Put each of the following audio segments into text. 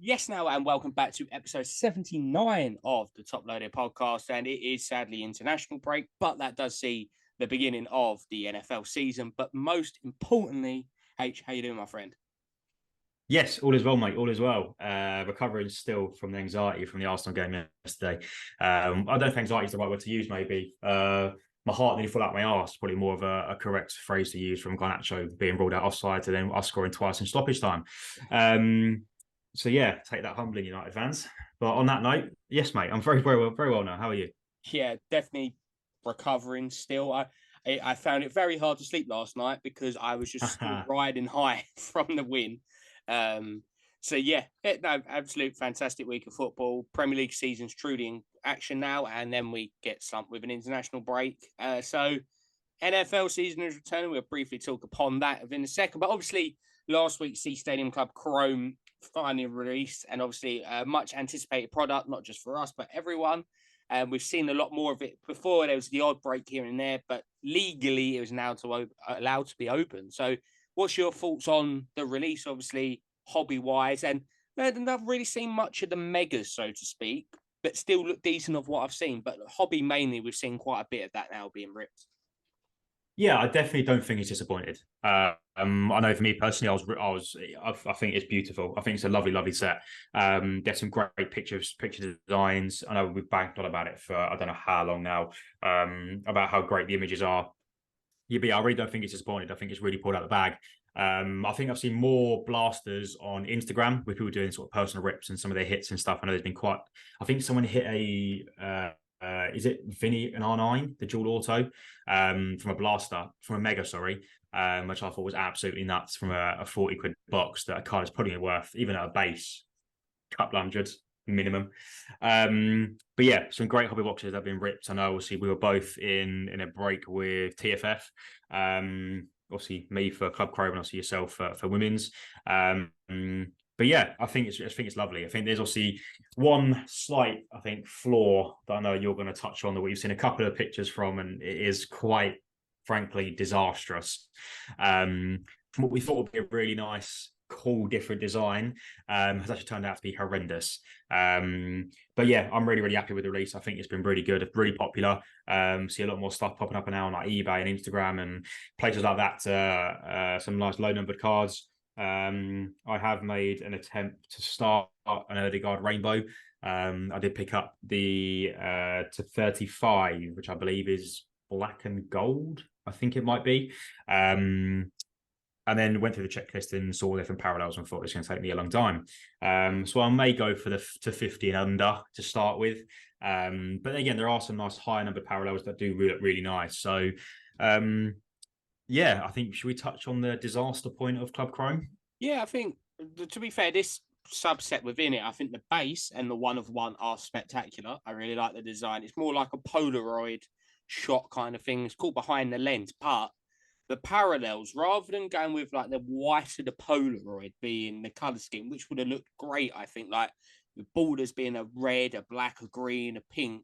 Yes, now, and welcome back to episode 79 of the Top Loaded podcast. And it is sadly international break, but that does see the beginning of the NFL season. But most importantly, H, how you doing, my friend? Yes, all is well, mate. All is well. Recovering still from the anxiety from the Arsenal game yesterday. I don't think anxiety is the right word to use, maybe. My heart nearly fell out my arse, probably more of a correct phrase to use from Garnacho being ruled out offside to then us scoring twice in stoppage time. So yeah, take that humbly, United fans. But on that note, yes, mate, I'm very well now. How are you? Yeah, definitely recovering still. I found it very hard to sleep last night because I was just still riding high from the win. Um, so yeah, no, absolute fantastic week of football. Premier League season's truly in action now, and then we get slumped with an international break. So NFL season is returning. We'll briefly talk upon that in a second. But obviously, last week, Sea Stadium Club Chrome finally released, and obviously, a much anticipated product, not just for us, but everyone. And we've seen a lot more of it before. There was the odd break here and there, but legally, it was now allowed to be open. So, what's your thoughts on the release? Obviously, hobby wise, and I've not really seen much of the megas, so to speak, but still look decent of what I've seen. But hobby mainly, we've seen quite a bit of that now being ripped. Yeah, I definitely don't think he's disappointed. I know for me personally, I think it's beautiful. I think it's a lovely set. There's some great picture designs. I know we've banged on about it for I don't know how long now. About how great the images are. Yeah, but yeah, I really don't think it's disappointed. I think it's really pulled out the bag. I think I've seen more blasters on Instagram with people doing sort of personal rips and some of their hits and stuff. I know there's been quite. I think someone hit a. Is it Vinny an R9, the dual auto, from a blaster, from a mega, sorry, which I thought was absolutely nuts from a 40 quid box that a card is probably worth, even at a base, couple hundred minimum. But yeah, some great hobby boxes that have been ripped. I know obviously we were both in a break with TFF. Obviously me for Club Crow and obviously yourself for women's. But yeah, I think it's lovely. I think there's obviously one slight, I think, flaw that I know you're going to touch on that we've seen a couple of pictures from, and it is quite frankly disastrous. From what we thought would be a really nice, cool, different design, has actually turned out to be horrendous. But yeah, I'm really happy with the release. I think it's been really good, really popular. See a lot more stuff popping up now on like eBay and Instagram and places like that. Some nice low numbered cards. I have made an attempt to start an early guard rainbow. I did pick up the to 35, which I believe is black and gold. I think it might be. And then went through the checklist and saw different parallels and thought it's going to take me a long time. So I may go for the to 50 and under to start with. But again, there are some nice high numbered parallels that do look really nice. So yeah, I think should we touch on the disaster point of Club Chrome? Yeah, I think to be fair, this subset within it, I think the base and the one of one are spectacular. I really like the design. It's more like a Polaroid shot kind of thing. It's called behind the lens, but the parallels, rather than going with like the white of the Polaroid being the color scheme, which would have looked great, I think, like the borders being a red, a black, a green, a pink.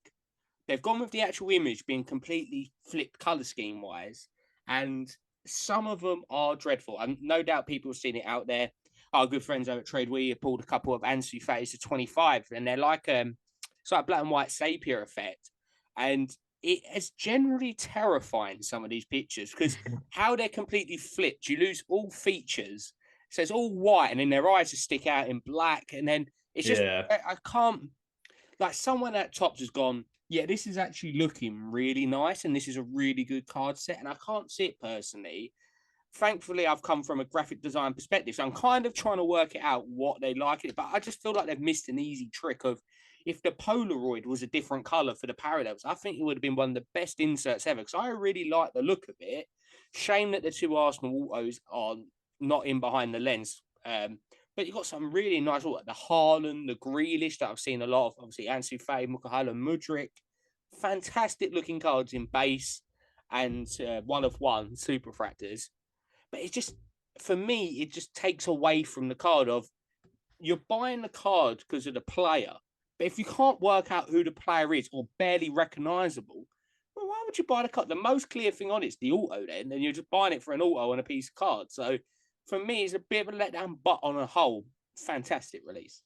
They've gone with the actual image being completely flipped color scheme wise, and some of them are dreadful. And no doubt people have seen it out there. Our good friends over at Trade We have pulled a couple of Ansu Fatis to 25, and they're like it's like black and white sepia effect, and it is generally terrifying, some of these pictures, because how they're completely flipped. You lose all features. So it's all white, and then their eyes just stick out in black, and then it's just Yeah. I can't, like, someone at Tops has gone, yeah, this is actually looking really nice, and this is a really good card set, and I can't see it personally. Thankfully, I've come from a graphic design perspective, so I'm kind of trying to work it out what they like it, but I just feel like they've missed an easy trick of, if the Polaroid was a different color for the parallels, I think it would have been one of the best inserts ever, because I really like the look of it. Shame that the two Arsenal autos are not in behind the lens. But you've got some really nice, the Haaland, the Grealish that I've seen a lot of, obviously Ansu Fati, Mukhailo Mudryk. Fantastic looking cards in base and one of one super fractors. But it just, for me, it just takes away from the card of, you're buying the card because of the player. But if you can't work out who the player is or barely recognizable, well, why would you buy the card? The most clear thing on it's the auto then, and you're just buying it for an auto and a piece of card. So for me, it's a bit of a letdown, but on a whole, fantastic release.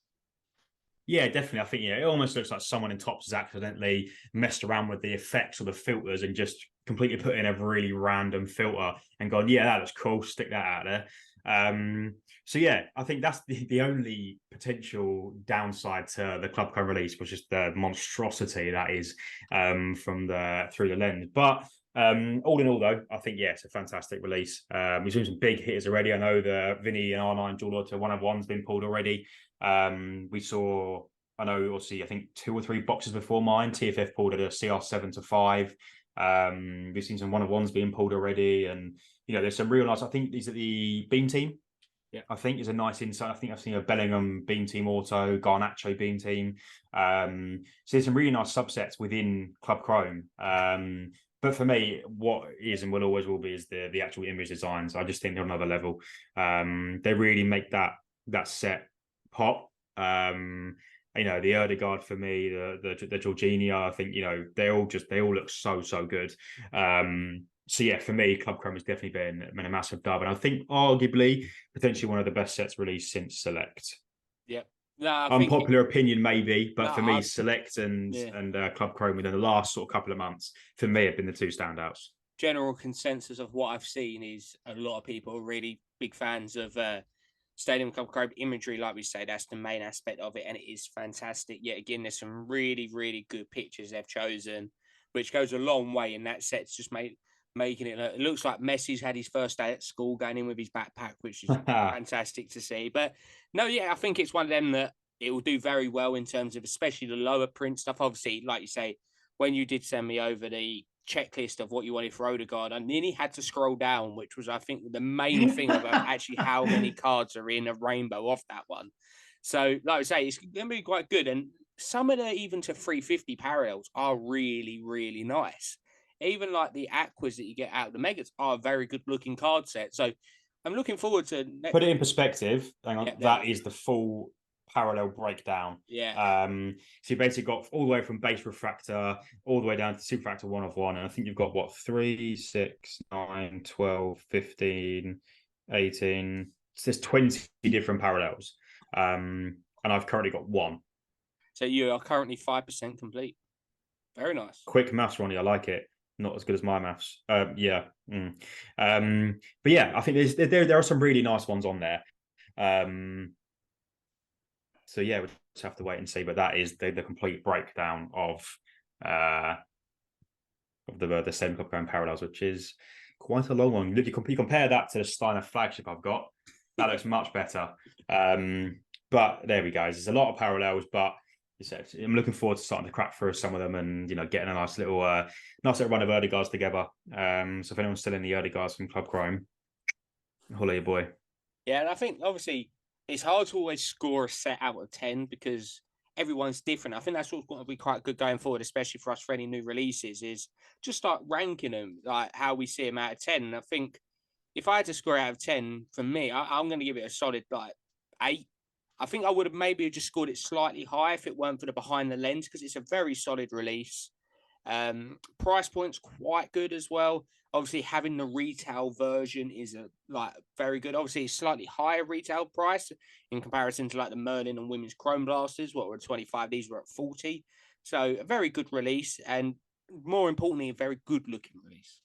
Yeah, definitely. I think it almost looks like someone in Tops has accidentally messed around with the effects or the filters and just completely put in a really random filter and gone, yeah, that looks cool. Stick that out there. So yeah, I think that's the only potential downside to the Club Code release was just the monstrosity that is from the through the lens. But all in all, though, I think yeah, it's a fantastic release. We've seen some big hitters already. I know the Vinny and R9 dual auto 101's been pulled already. We saw, I know, obviously, I think 2 or 3 boxes before mine. TFF pulled at a CR7 to 5. We've seen some 101s being pulled already, and there's some real nice. I think these are the Beam Team. Yeah, I think is a nice insight. I think I've seen a Bellingham Beam Team Auto, Garnacho Beam Team. So there's some really nice subsets within Club Chrome. But for me, what is and will always will be is the actual image designs. I just think they're another level. They really make that set pop. The Erdegaard for me, the Jorginho, I think they all look so good. So yeah, for me, Club Chrome has definitely been a massive dub, and I think arguably potentially one of the best sets released since Select. yeah. No, I think Unpopular opinion, maybe, no, but for me, Select yeah. and Club Chrome within the last sort of couple of months, for me, have been the two standouts. General consensus of what I've seen is a lot of people are really big fans of Stadium Club Chrome imagery. Like we say, that's the main aspect of it, and it is fantastic. Yet again, there's some really good pictures they've chosen, which goes a long way. And that set's just making it look. It looks like Messi's had his first day at school going in with his backpack, which is fantastic to see. But no, yeah, I think it's one of them that it will do very well in terms of especially the lower print stuff. Obviously, like you say, when you did send me over the checklist of what you wanted for Odegaard, I nearly had to scroll down, which was, I think, the main thing about actually how many cards are in a rainbow off that one. So, like I say, it's going to be quite good. And some of the even to 350 parallels are really nice. Even like the aquas that you get out of the megas are a very good looking card set. So, I'm looking forward to. Put it in perspective. Hang on, Yeah, there we that go. is the full parallel breakdown. Yeah. So you basically got all the way from base refractor all the way down to superfractor 1 of 1. And I think you've got what 3, 6, 9, 12, 15, 18. So there's 20 different parallels. And I've currently got one. So you are currently 5% complete. Very nice. Quick maths, Ronnie. I like it. Not as good as my maths. Yeah. But yeah, I think there are some really nice ones on there. So yeah, we just have to wait and see. But that is the complete breakdown of the Stadium Cup Grand Parallels, which is quite a long one. You compare that to the Steiner flagship I've got. That looks much better. But there we go. There's a lot of parallels, but I'm looking forward to starting to crack through some of them and getting a nice little run of Erdegaards together. So if anyone's still in the Erdegaards from Club Chrome, holla your boy. Yeah, and I think obviously it's hard to always score a set out of 10 because everyone's different. I think that's what's going to be quite good going forward, especially for us for any new releases, is just start ranking them like how we see them out of 10. And I think if I had to score out of 10, for me, I'm going to give it a solid like 8. I think I would have maybe just scored it slightly higher if it weren't for the behind the lens because it's a very solid release. Price point's quite good as well. Obviously, having the retail version is very good. Obviously, it's slightly higher retail price in comparison to like the Merlin and women's Chrome Blasters. What were 25? These were at 40. So a very good release, and more importantly, a very good looking release.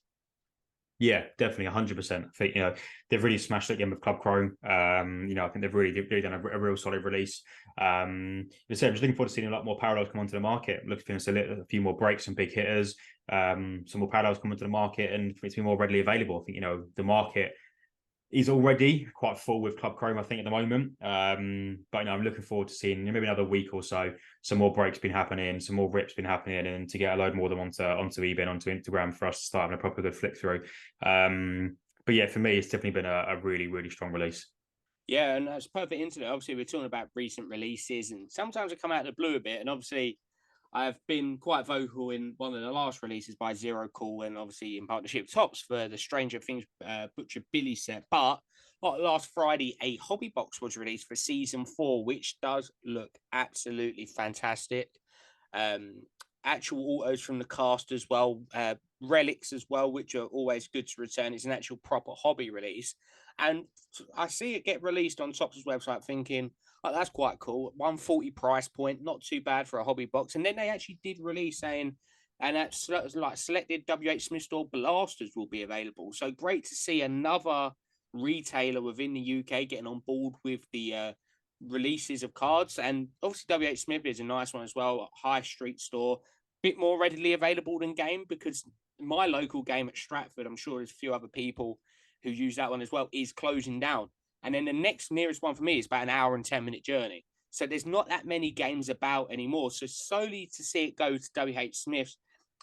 Yeah, definitely 100%. I think, they've really smashed it again with Club Chrome. I think they've really done a real solid release. I'm just looking forward to seeing a lot more parallels come onto the market. Looking for a few more breaks, some big hitters, some more parallels come onto the market and for it to be more readily available. I think, the market is already quite full with Club Chrome, I think, at the moment. But I'm looking forward to seeing maybe another week or so, some more breaks been happening, some more rips been happening, and to get a load more of them onto eBay and onto Instagram for us to start having a proper good flick through. But yeah, for me, it's definitely been a really strong release. Yeah, and that's perfect internet. Obviously, we're talking about recent releases, and sometimes they come out of the blue a bit. And obviously, I've been quite vocal in one of the last releases by Zero Cool, and obviously in partnership with Tops for the Stranger Things Butcher Billy set. But last Friday, a hobby box was released for season 4, which does look absolutely fantastic. Um, Actual autos from the cast as well, relics as well, which are always good to return. It's an actual proper hobby release. And I see it get released on Topps' website thinking, oh, that's quite cool. 140 price point, not too bad for a hobby box. And then they actually did release saying, and that's like selected WH Smith store blasters will be available. So great to see another retailer within the UK getting on board with the releases of cards. And obviously, WH Smith is a nice one as well, a high street store, bit more readily available than game because my local game at Stratford, I'm sure there's a few other people who use that one as well, is closing down. And then the next nearest one for me is about an hour and 10-minute journey. So there's not that many games about anymore. So solely to see it go to WH Smith's,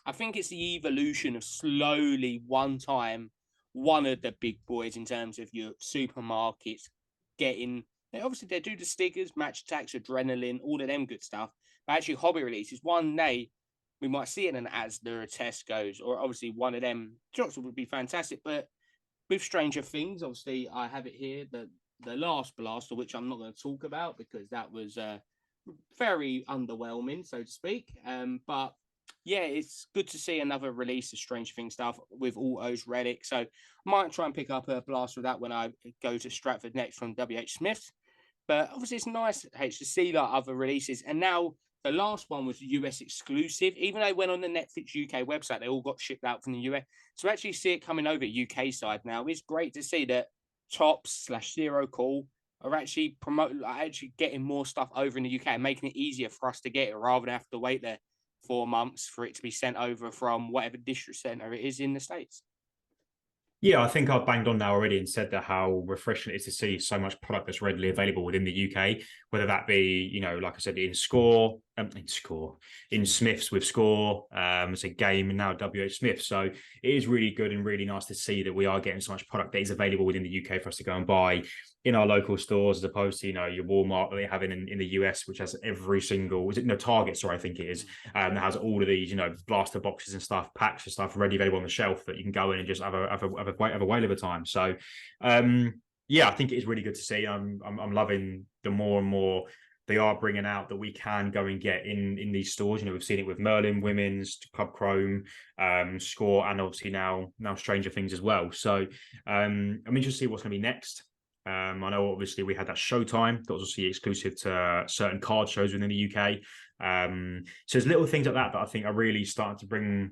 I think it's the evolution of slowly one time one of the big boys in terms of your supermarkets getting, obviously they do the stickers, match attacks, adrenaline, all of them good stuff. But actually hobby releases, one day we might see it in an Asda or a Tesco's, or obviously one of them shops would be fantastic. But with Stranger Things, obviously I have it here, the last blaster, which I'm not going to talk about because that was very underwhelming, so to speak. But yeah, it's good to see another release of Stranger Things stuff with Autos Relic. So I might try and pick up a blaster of that when I go to Stratford next from WH Smith. But obviously, it's nice H to see like other releases. And now the last one was US exclusive. Even though it went on the Netflix UK website, they all got shipped out from the US. So actually see it coming over UK side now. It's great to see that Tops/Zero Call are actually actually getting more stuff over in the UK and making it easier for us to get it rather than have to wait there 4 months for it to be sent over from whatever district center it is in the States. Yeah, I think I've banged on now already and said that how refreshing it is to see so much product that's readily available within the UK, whether that be, like I said, in Smiths with Score, it's a game, and now WH Smith. So it is really good and really nice to see that we are getting so much product that is available within the UK for us to go and buy in our local stores, as opposed to, your Walmart that they have in the US, which has every single, Target, sorry, I think it is, that has all of these, blaster boxes and stuff, packs of stuff ready available on the shelf that you can go in and just have a whale of a time. So, yeah, I think it is really good to see. I'm loving the more and more they are bringing out that we can go and get in these stores. We've seen it with Merlin Women's, Club Chrome, Score, and obviously now Stranger Things as well. So I'm interested to see what's going to be next. I know obviously we had that Showtime that was also exclusive to certain card shows within the UK. So there's little things like that I think are really starting to bring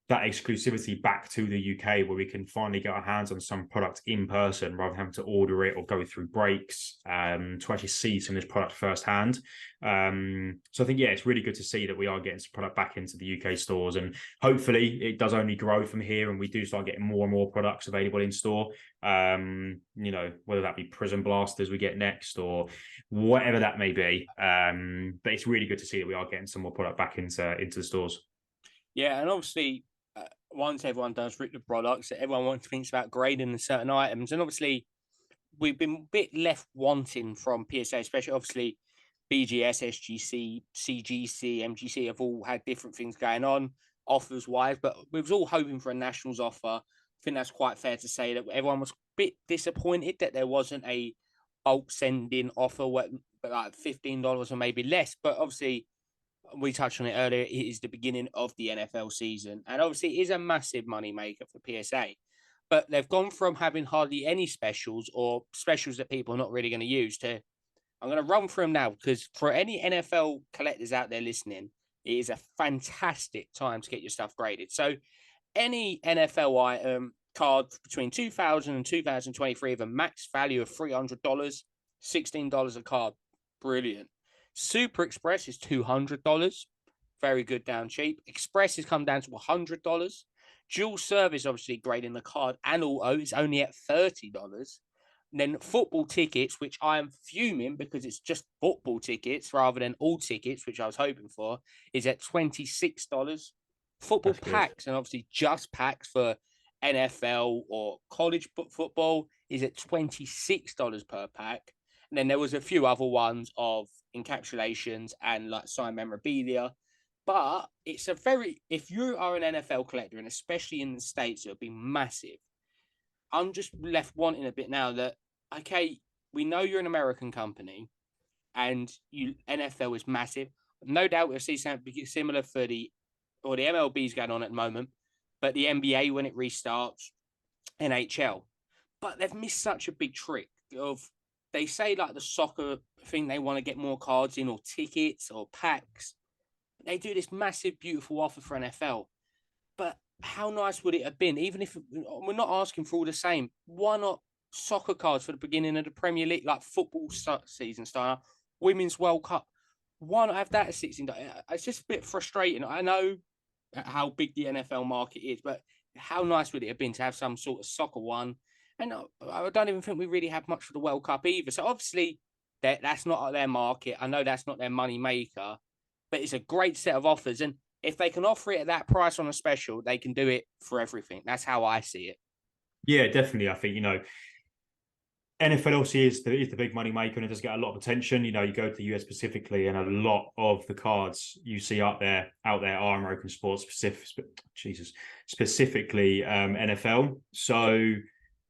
that exclusivity back to the UK, where we can finally get our hands on some product in person rather than having to order it or go through breaks to actually see some of this product firsthand. So I think, yeah, it's really good to see that we are getting some product back into the UK stores, and hopefully it does only grow from here and we do start getting more and more products available in store. Whether that be Prism Blasters we get next or whatever that may be. But it's really good to see that we are getting some more product back into the stores. Yeah, and obviously, once everyone does rip the products, everyone thinks about grading the certain items. And obviously, we've been a bit left wanting from PSA, especially obviously BGS, SGC, CGC, MGC have all had different things going on offers wise, but we was all hoping for a Nationals offer. I think that's quite fair to say that everyone was a bit disappointed that there wasn't a bulk sending offer, but like $15 or maybe less. But obviously, we touched on it earlier, it is the beginning of the NFL season. And obviously, it is a massive money maker for PSA. But they've gone from having hardly any specials or specials that people are not really going to use to, I'm going to run through them now because for any NFL collectors out there listening, it is a fantastic time to get your stuff graded. So any NFL item card between 2000 and 2023 of a max value of $300, $16 a card. Brilliant. Super Express is $200. Very good, down cheap. Express has come down to $100. Dual service, obviously, grading the card and auto is only at $30. And then football tickets, which I am fuming because it's just football tickets rather than all tickets, which I was hoping for, is at $26. Football packs, and obviously just packs for NFL or college football, is at $26 per pack. And then there was a few other ones of encapsulations and like signed memorabilia. But it's if you are an NFL collector, and especially in the States, it would be massive. I'm just left wanting a bit now that, okay, we know you're an American company and NFL is massive. No doubt we'll see something similar for the MLB is going on at the moment, but the NBA when it restarts, NHL. but they've missed such a big trick of, they say like the soccer thing, they want to get more cards in or tickets or packs. They do this massive, beautiful offer for NFL. But how nice would it have been, even if we're not asking for all the same? Why not soccer cards for the beginning of the Premier League, like football season style, Women's World Cup? Why not have that at 16? It's just a bit frustrating. I know how big the NFL market is, but how nice would it have been to have some sort of soccer one? And I don't even think we really have much for the World Cup either. So obviously, that's not their market. I know that's not their money maker, but it's a great set of offers. And if they can offer it at that price on a special, they can do it for everything. That's how I see it. Yeah, definitely. I think, NFL obviously is the big money maker, and it does get a lot of attention. You go to the US specifically, and a lot of the cards you see out there are American sports specifically NFL. So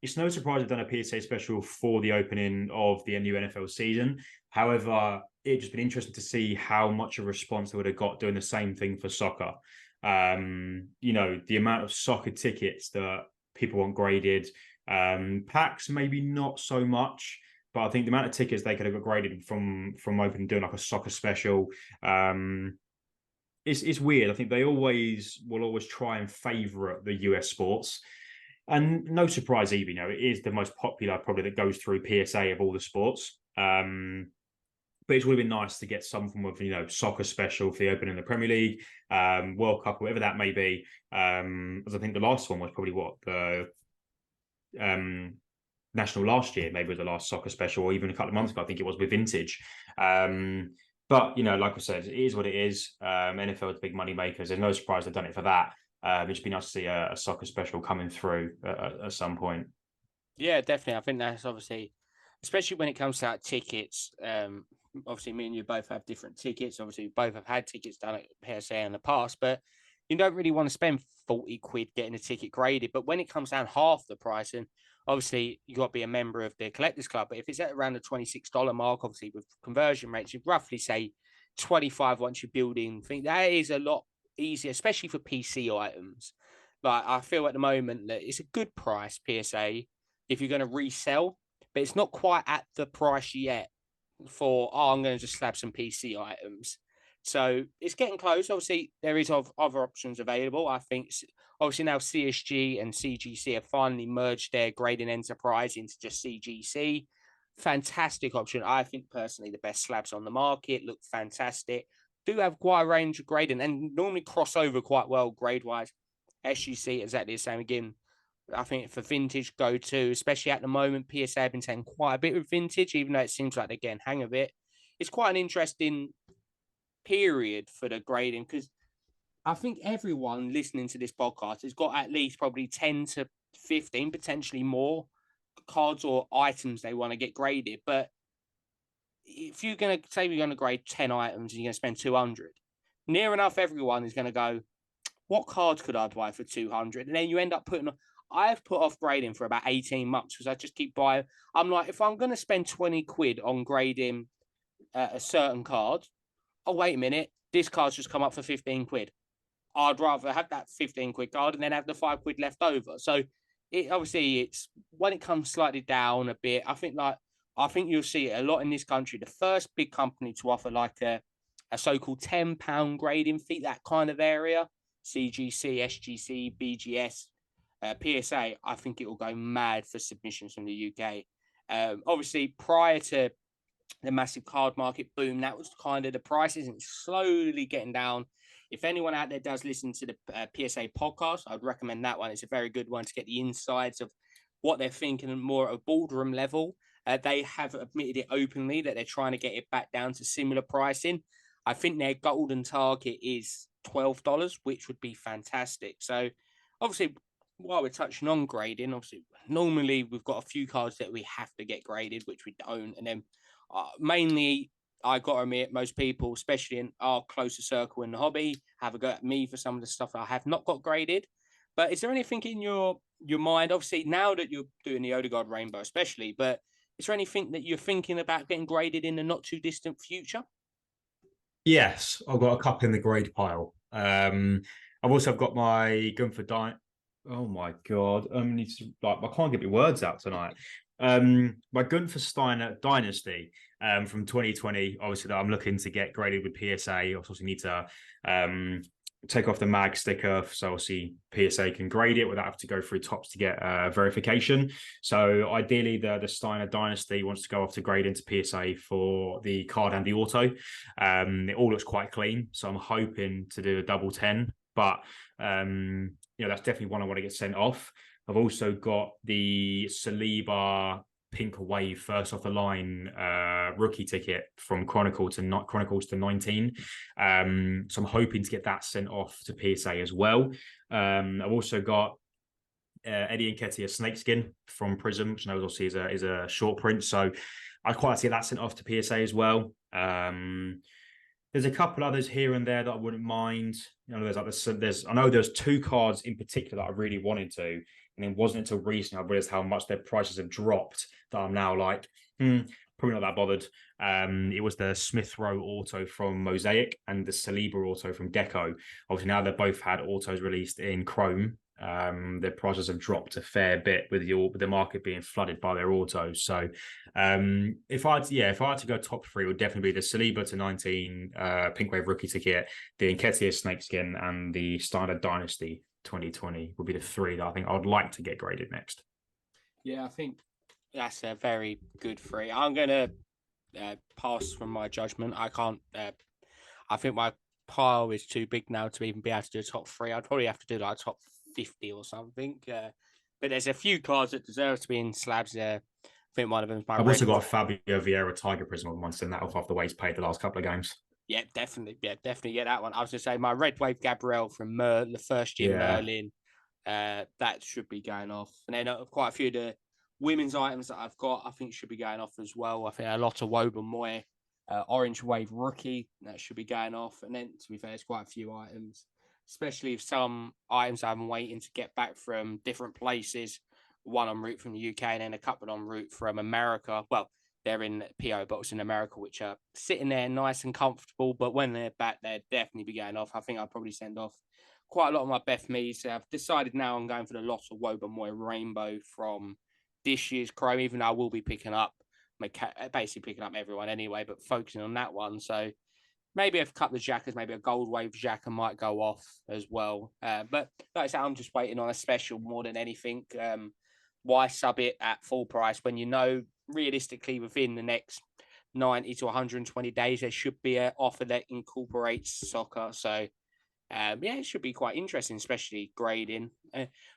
it's no surprise they've done a PSA special for the opening of the new NFL season. However, it's just been interesting to see how much of a response they would have got doing the same thing for soccer. The amount of soccer tickets that people want graded. Packs maybe not so much, but I think the amount of tickets they could have got graded from opening doing like a soccer special, it's weird. I think they will always try and favour the US sports, and no surprise either. It is the most popular probably that goes through PSA of all the sports. But it would have been nice to get some form of soccer special for the opening of the Premier League, World Cup, whatever that may be. As I think the last one was probably the national last year, maybe was the last soccer special, or even a couple of months ago, I think it was with Vintage. But like I said, it is what it is. NFL is big money makers. There's no surprise they've done it for that. It'd just be nice to see a soccer special coming through at some point. Yeah, definitely. I think that's obviously, especially when it comes to like, tickets. Obviously, me and you both have different tickets. Obviously, we both have had tickets done at PSA in the past, but you don't really want to spend 40 quid getting a ticket graded. But when it comes down half the price, and obviously you got to be a member of the Collectors Club. But if it's at around the $26 mark, obviously with conversion rates, you roughly say 25 once you're building. I think that is a lot easier, especially for PC items. Like I feel at the moment that it's a good price PSA if you're going to resell, but it's not quite at the price yet for, I'm going to just slap some PC items. So it's getting close. Obviously, there is other options available. I think obviously now CSG and CGC have finally merged their grading enterprise into just CGC. Fantastic option. I think personally the best slabs on the market look fantastic. Do have quite a range of grading and normally cross over quite well grade wise. SGC exactly the same again. I think for vintage go to, especially at the moment, PSA have been taking quite a bit with vintage, even though it seems like they're getting hang of it. It's quite an interesting period for the grading because I think everyone listening to this podcast has got at least probably 10 to 15, potentially more cards or items they want to get graded. But if you're going to say you're going to grade 10 items and you're going to spend 200, near enough everyone is going to go, what cards could I buy for 200? And then you end up I've put off grading for about 18 months because I just keep buying. I'm like, if I'm going to spend 20 quid on grading a certain card, oh, wait a minute, this card's just come up for 15 quid. I'd rather have that 15 quid card and then have the 5 quid left over. So it's when it comes slightly down a bit, I think you'll see it a lot in this country. The first big company to offer like a so-called £10 grading fee, that kind of area, CGC, SGC, BGS, PSA, I think it will go mad for submissions from the UK. Obviously, prior to the massive card market boom, that was kind of the prices, and it's slowly getting down. If anyone out there does listen to the PSA podcast, I'd recommend that one. It's a very good one to get the insides of what they're thinking more at a boardroom level. They have admitted it openly that they're trying to get it back down to similar pricing. I think their golden target is $12, which would be fantastic. So obviously, while we're touching on grading, obviously, normally we've got a few cards that we have to get graded, which we don't. And then mainly, I got to admit, most people, especially in our closer circle in the hobby, have a go at me for some of the stuff that I have not got graded. But is there anything in your mind, obviously, now that you're doing the Odegaard Rainbow especially, but is there anything that you're thinking about getting graded in the not too distant future? Yes, I've got a couple in the grade pile. I've also got my Gunther Oh my god! I can't get my words out tonight. My Gunther Steiner Dynasty from 2020. Obviously, that I'm looking to get graded with PSA. I also need to take off the mag sticker, so obviously PSA can grade it without having to go through Tops to get verification. So ideally, the Steiner Dynasty wants to go off to grade into PSA for the card and the auto. It all looks quite clean, so I'm hoping to do a double 10, but that's definitely one I want to get sent off. I've also got the Saliba Pink Wave first off the line rookie ticket from Chronicles to 19. So I'm hoping to get that sent off to PSA as well. I've also got Eddie Nketiah Snakeskin from Prism, which I know obviously is a short print. So I'd quite like to get that sent off to PSA as well. There's a couple others here and there that I wouldn't mind. I know there's two cards in particular that I really wanted to, and it wasn't until recently I realized how much their prices have dropped that I'm now like, probably not that bothered. It was the Smith Rowe auto from Mosaic and the Saliba auto from Deco. Obviously now they've both had autos released in Chrome. Their prices have dropped a fair bit with the market being flooded by their autos. So if I had to go top three, it would definitely be the Saliba to 19 Pink Wave rookie ticket, the Nketiah Snakeskin, and the Steiner Dynasty 2020 would be the three that I think I would like to get graded next. Yeah, I think that's a very good three. I'm gonna pass from my judgment. I can't. I think my pile is too big now to even be able to do a top three. I'd probably have to do like a top 50 or something. But there's a few cards that deserve to be in slabs there. I think one of them is my. I've also got a Fabio Vieira Tiger Prism on one, send that off the way he's paid the last couple of games. Yeah, definitely. Yeah, definitely get that one. I was going to say my Red Wave Gabrielle from the first year Merlin. That should be going off. And then quite a few of the women's items that I've got, I think should be going off as well. I think a lot of Woba Moy, Orange Wave Rookie, that should be going off. And then, to be fair, there's quite a few items, especially if some items I'm waiting to get back from different places. One en route from the UK and then a couple en route from America. Well, they're in PO box in America, which are sitting there nice and comfortable. But when they're back, they'll definitely be going off. I think I'll probably send off quite a lot of my Beth Me's. I've decided now I'm going for the lot of Woba Moy Rainbow from this year's Chrome, even though I will be picking up, basically picking up everyone anyway, but focusing on that one. So maybe a couple of jackers, maybe a Gold Wave jacker might go off as well. But like I said, I'm just waiting on a special more than anything. Why sub it at full price when you know realistically within the next 90 to 120 days there should be an offer that incorporates soccer? So it should be quite interesting, especially grading.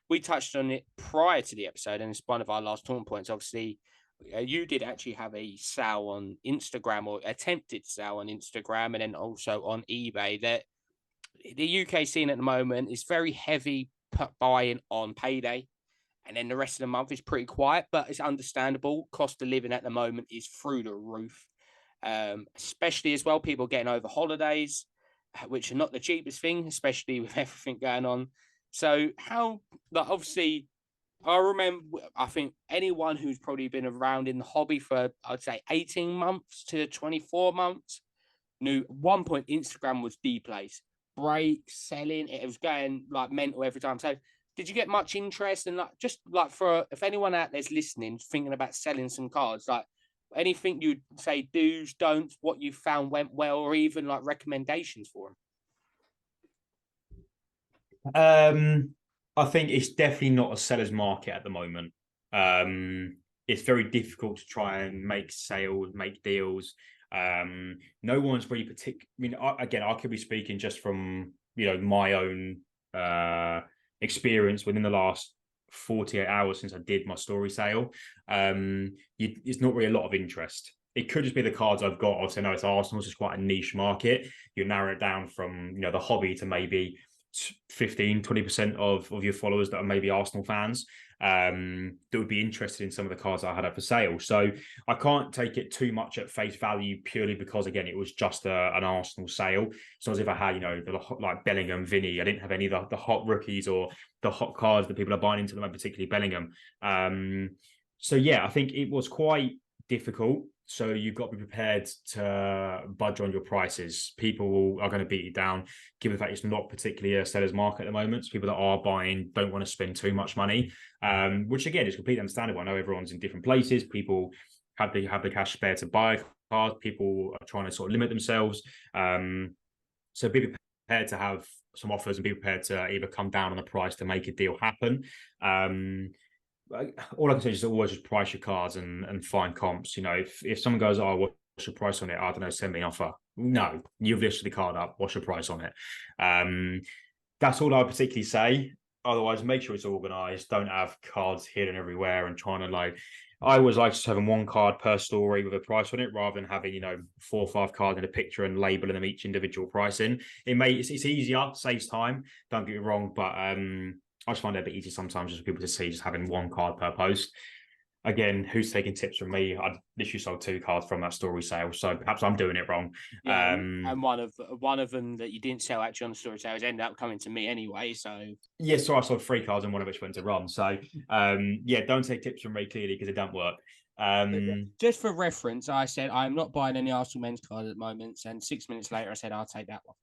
We touched on it prior to the episode, and it's one of our last talking points. Obviously, you did actually have a sale on Instagram, or attempted sale on Instagram, and then also on eBay. That the UK scene at the moment is very heavy buying on payday. And then the rest of the month is pretty quiet, but it's understandable. Cost of living at the moment is through the roof, especially as well, people getting over holidays, which are not the cheapest thing, especially with everything going on. So obviously, I think anyone who's probably been around in the hobby for, I'd say, 18 months to 24 months, knew at one point Instagram was the place. Breaks, selling, it was going like mental every time. So did you get much interest? And if anyone out there's listening, thinking about selling some cards, like anything you'd say do's, don'ts, what you found went well, or even like recommendations for them? I think it's definitely not a seller's market at the moment. It's very difficult to try and make sales, make deals. No one's really particular. I mean, I could be speaking just from my own experience within the last 48 hours since I did my story sale. It's not really a lot of interest. It could just be the cards I've got. Obviously, I know it's Arsenal, so it's quite a niche market. You narrow it down from the hobby to maybe 15-20% of your followers that are maybe Arsenal fans that would be interested in some of the cards I had up for sale. So I can't take it too much at face value purely because, again, it was just an Arsenal sale. So as if I had, like Bellingham, Vinny, I didn't have any of the hot rookies or the hot cards that people are buying into them, particularly Bellingham. So yeah, I think it was quite difficult. So you've got to be prepared to budge on your prices. People are going to beat you down, given the fact it's not particularly a seller's market at the moment. So people that are buying don't want to spend too much money, which again is completely understandable. I know everyone's in different places. People have the cash spare to buy cars. People are trying to sort of limit themselves. So be prepared to have some offers and be prepared to either come down on the price to make a deal happen. All I can say is always just price your cards and find comps. You know, if someone goes, "Oh, what's your price on it?" I don't know, send me an offer. No, you've listed the card up. What's your price on it? That's all I would particularly say. Otherwise, make sure it's organized. Don't have cards hidden everywhere and trying to like. I always like just having one card per story with a price on it, rather than having 4 or 5 cards in a picture and labeling them each individual pricing. It's easier, saves time. Don't get me wrong, but I just find it a bit easier sometimes just for people to see just having one card per post. Again, who's taking tips from me? I literally sold 2 cards from that story sale, so perhaps I'm doing it wrong. Yeah, and one of them that you didn't sell actually on the story sales ended up coming to me anyway. So yeah, so I sold 3 cards and one of which went to Ron. So yeah, don't take tips from me clearly because it don't work. Just for reference, I said I'm not buying any Arsenal men's cards at the moment, and 6 minutes later I said I'll take that one.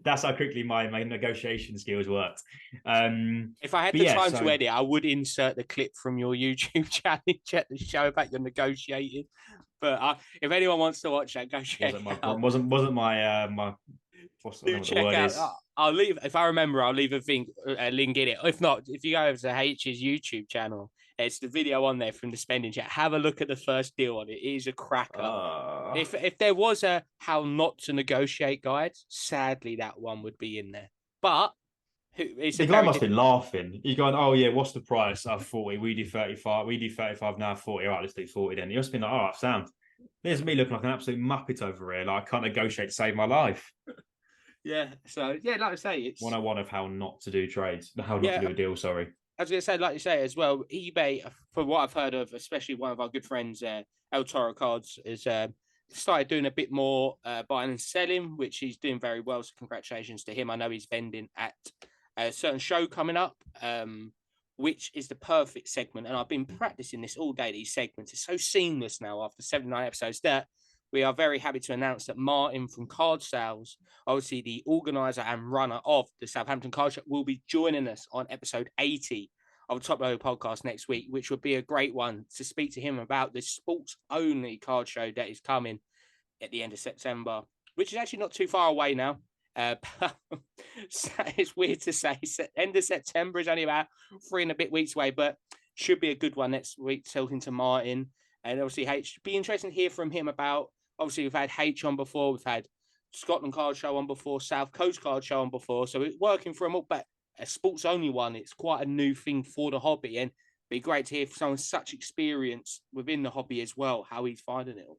That's how quickly my negotiation skills worked. If I had the time to edit, I would insert the clip from your YouTube challenge at the show about your negotiating. But if anyone wants to watch that, go check it out. Wasn't my. Do check out. I'll leave if I remember. I'll leave a link in it. If not, if you go over to H's YouTube channel, it's the video on there from the spending chat. Have a look at the first deal on it. It is a cracker. If there was a how not to negotiate guide, sadly that one would be in there. But the guy must be laughing. He's going, "Oh yeah, what's the price? 40. We do 35. We do 35 now. 40. All right, let's do 40 then." He must be like, "All right, sound." There's me looking like an absolute muppet over here. Like I can't negotiate to save my life. Yeah. So yeah, like I say, it's 101 of how not to do trades, how not to do a deal. Sorry. I was going to say, like you say as well, eBay, for what I've heard of, especially one of our good friends, El Toro Cards, is started doing a bit more buying and selling, which he's doing very well. So congratulations to him. I know he's vending at a certain show coming up, which is the perfect segment. And I've been practicing this all day, these segments. It's so seamless now after 79 episodes that we are very happy to announce that Martin from Card Sales, obviously the organizer and runner of the Southampton Card Show, will be joining us on episode 80 of the Top Load podcast next week, which would be a great one to speak to him about the sports-only card show that is coming at the end of September, which is actually not too far away now. It's weird to say end of September is only about 3 and a bit weeks away, but should be a good one next week, talking to Martin. And obviously, H, be interesting to hear from him about, obviously, we've had H on before, we've had Scotland Card Show on before, South Coast Card Show on before. So it's working for them all, but a sports only one, it's quite a new thing for the hobby. And it'd be great to hear from someone such experience within the hobby as well, how he's finding it all.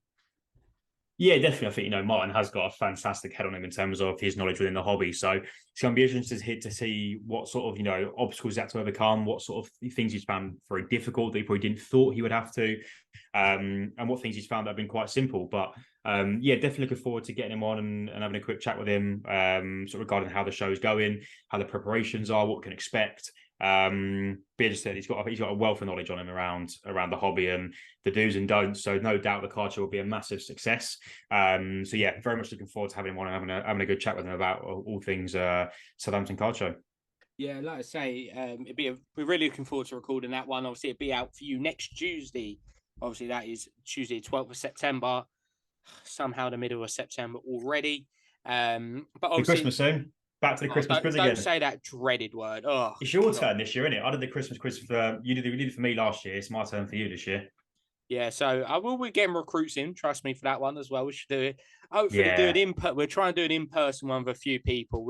Yeah, definitely. I think, Martin has got a fantastic head on him in terms of his knowledge within the hobby. So it's going to be interesting to see what sort of, obstacles he had to overcome, what sort of things he's found very difficult that he probably didn't thought he would have to, and what things he's found that have been quite simple. But yeah, definitely looking forward to getting him on and having a quick chat with him, sort of regarding how the show's going, how the preparations are, what we can expect. But as I said, he's got a wealth of knowledge on him around the hobby and the do's and don'ts. So no doubt the card show will be a massive success. So yeah, very much looking forward to having him on and having a good chat with him about all things Southampton Card Show. Yeah, like I say, we're really looking forward to recording that one. Obviously, it'll be out for you next Tuesday. Obviously, that is Tuesday, 12th of September. Somehow the middle of September already. But obviously, Christmas soon. Back to the Christmas quiz again. Don't say that dreaded word. Oh, it's your turn this year, isn't it? I did the Christmas quiz for you. Did it for me last year. It's my turn for you this year. Yeah, so I will be getting recruits in. Trust me for that one as well. We should do it. Hopefully, do it we're trying to do an in-person one with a few people.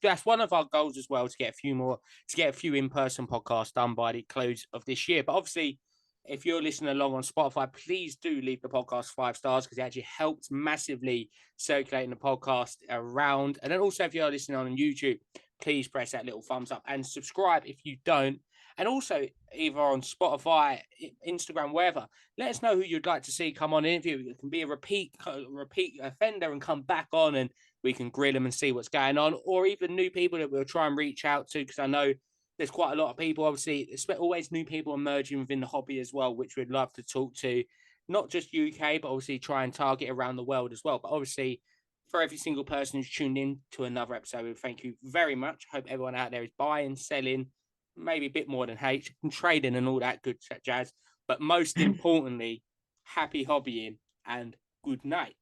That's one of our goals as well, to get a few in-person podcasts done by the close of this year. But obviously, if you're listening along on Spotify, please do leave the podcast 5 stars, because it actually helps massively circulating the podcast around. And then also, if you're listening on YouTube, please press that little thumbs up and subscribe if you don't. And also, either on Spotify, Instagram, wherever, let us know who you'd like to see come on interview. It can be a repeat offender and come back on, and we can grill them and see what's going on, or even new people that we'll try and reach out to, because I know there's quite a lot of people, obviously, always new people emerging within the hobby as well, which we'd love to talk to. not just UK, but obviously try and target around the world as well. But obviously, for every single person who's tuned in to another episode, thank you very much. Hope everyone out there is buying, selling, maybe a bit more than H, and trading and all that good jazz. But most importantly, happy hobbying and good night.